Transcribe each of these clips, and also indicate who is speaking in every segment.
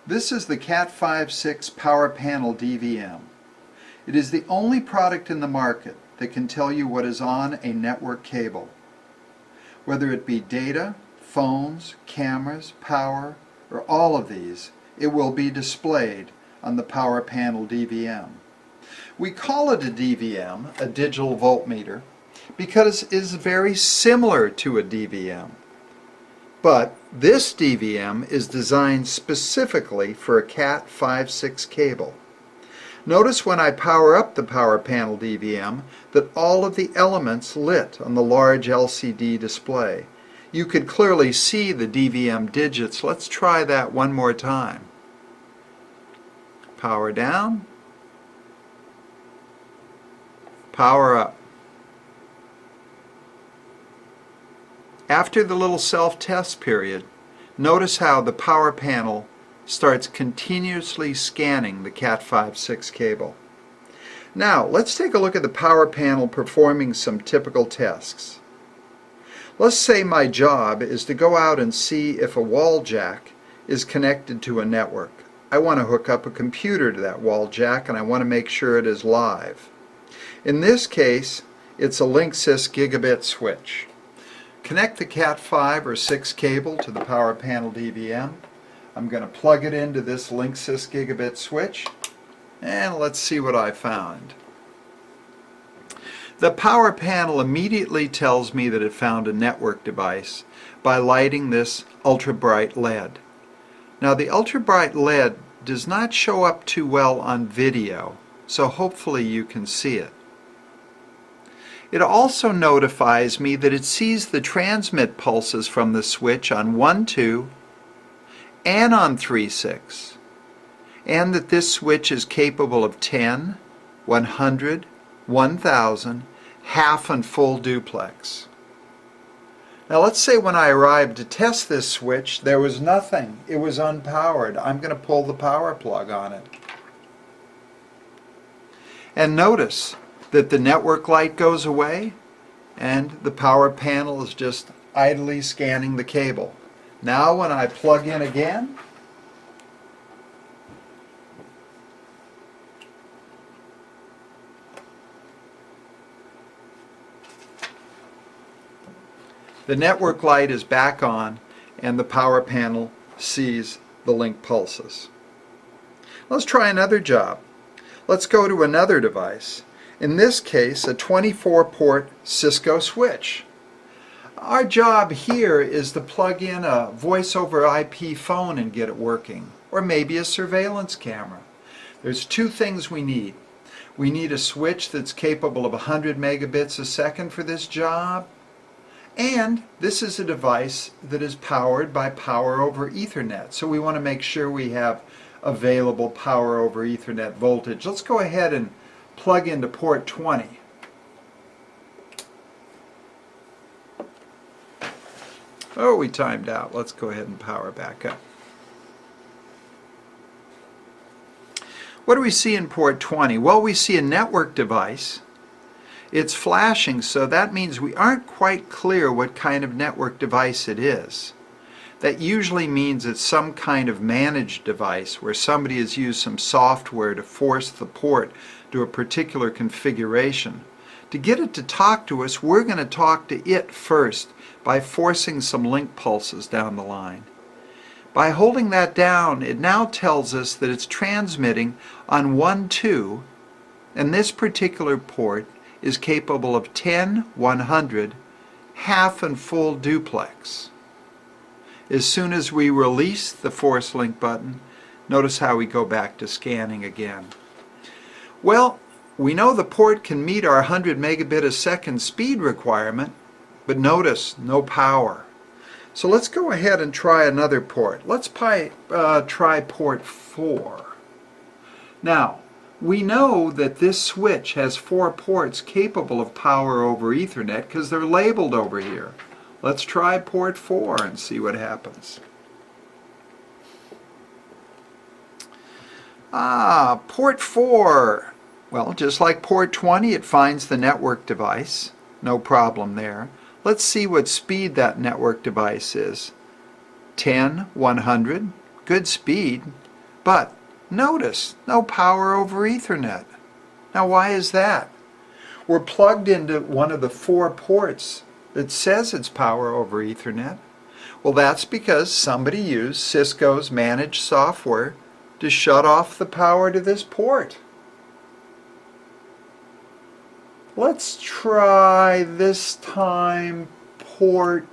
Speaker 1: This is the Cat56 Power Panel DVM. It is the only product in the market that can tell you what is on a network cable. Whether it be data, phones, cameras, power, or all of these, it will be displayed on the Power Panel DVM. We call it a DVM, a digital voltmeter, because it is very similar to a DVM. But this DVM is designed specifically for a Cat56 cable. Notice when I power up the Power Panel DVM that all of the elements lit on the large LCD display. You could clearly see the DVM digits. Let's try that one more time. Power down. Power up. After the little self-test period, notice how the power panel starts continuously scanning the Cat56 cable. Now, let's take a look at the power panel performing some typical tasks. Let's say my job is to go out and see if a wall jack is connected to a network. I want to hook up a computer to that wall jack and I want to make sure it is live. In this case, it's a Linksys gigabit switch. Connect the Cat5 or 6 cable to the Power Panel DVM. I'm going to plug it into this Linksys gigabit switch and let's see what I found. The power panel immediately tells me that it found a network device by lighting this ultra bright LED. Now the ultra bright LED does not show up too well on video, so hopefully you can see it. It also notifies me that it sees the transmit pulses from the switch on 1-2 and on 3-6, and that this switch is capable of 10, 100, 1000, half and full duplex. Now let's say when I arrived to test this switch there was nothing. It was unpowered. I'm going to pull the power plug on it. And notice that the network light goes away and the power panel is just idly scanning the cable. Now when I plug in again, the network light is back on and the power panel sees the link pulses. Let's try another job. Let's go to another device. In this case, a 24-port Cisco switch. Our job here is to plug in a voice over IP phone and get it working, or maybe a surveillance camera. There's two things we need. We need a switch that's capable of 100 megabits a second for this job, and this is a device that is powered by power over Ethernet, so we want to make sure we have available power over Ethernet voltage. Let's go ahead and plug into port 20. Oh, we timed out. Let's go ahead and power back up. What do we see in port 20? Well, we see a network device. It's flashing, so that means we aren't quite clear what kind of network device it is. That usually means it's some kind of managed device where somebody has used some software to force the port to a particular configuration. To get it to talk to us, we're going to talk to it first by forcing some link pulses down the line. By holding that down, it now tells us that it's transmitting on 1-2, and this particular port is capable of 10, 100, half and full duplex. As soon as we release the force link button, notice how we go back to scanning again. Well, we know the port can meet our 100 megabit a second speed requirement, but notice no power. So let's go ahead and try another port. Let's try port 4. Now, we know that this switch has 4 ports capable of power over Ethernet because they're labeled over here. Let's try port 4 and see what happens. Port 4. Well, just like port 20, it finds the network device. No problem there. Let's see what speed that network device is. 10, 100, good speed. But notice, no power over Ethernet. Now why is that? We're plugged into one of the 4 ports that says it's power over Ethernet. Well, that's because somebody used Cisco's managed software to shut off the power to this port. Let's try this time port,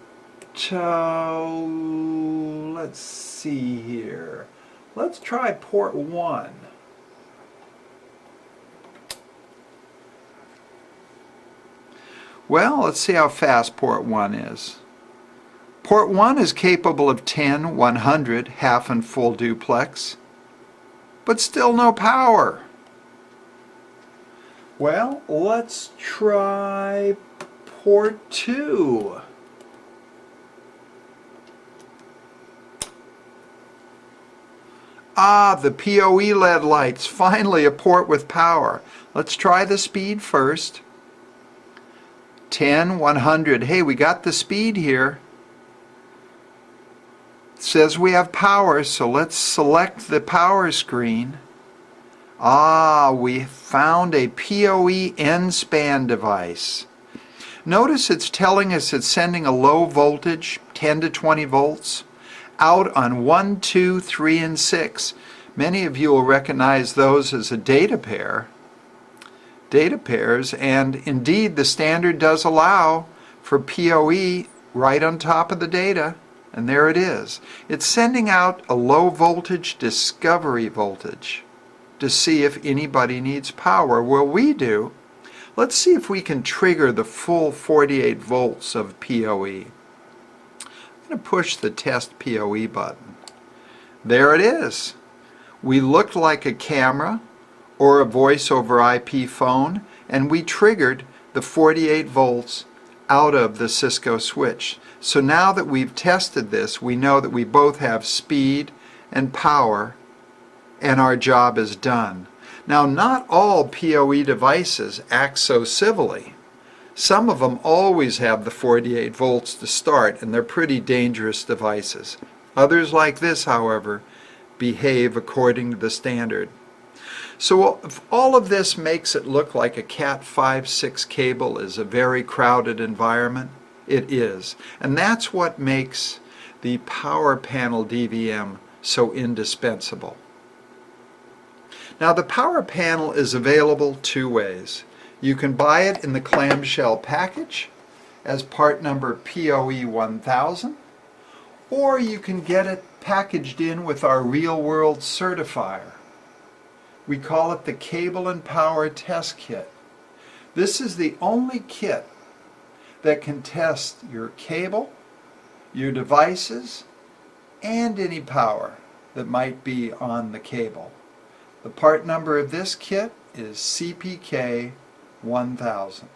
Speaker 1: let's see here. Let's try port 1. Well, let's see how fast port 1 is. Port 1 is capable of 10, 100, half and full duplex, but still no power. Well, let's try port 2. Ah, the PoE LED lights, finally a port with power. Let's try the speed first. 10, 100. Hey, we got the speed here. It says we have power, so let's select the power screen. Ah, we found a PoE N-span device. Notice it's telling us it's sending a low voltage, 10 to 20 volts, out on 1, 2, 3, and 6. Many of you will recognize those as a data pair. Data pairs, and indeed the standard does allow for PoE right on top of the data, and there it is. It's sending out a low voltage discovery voltage to see if anybody needs power. Well, we do. Let's see if we can trigger the full 48 volts of PoE. I'm going to push the test PoE button. There it is. We looked like a camera or a voice over IP phone, and we triggered the 48 volts out of the Cisco switch. So now that we've tested this, we know that we both have speed and power, and our job is done. Now, not all PoE devices act so civilly. Some of them always have the 48 volts to start, and they're pretty dangerous devices. Others like this, however, behave according to the standard. So if all of this makes it look like a Cat 5.6 cable is a very crowded environment, it is. And that's what makes the power panel DVM so indispensable. Now, the power panel is available 2 ways. You can buy it in the clamshell package as part number PoE1000, or you can get it packaged in with our real-world certifier. We call it the Cable and Power Test Kit. This is the only kit that can test your cable, your devices, and any power that might be on the cable. The part number of this kit is CPK 1000.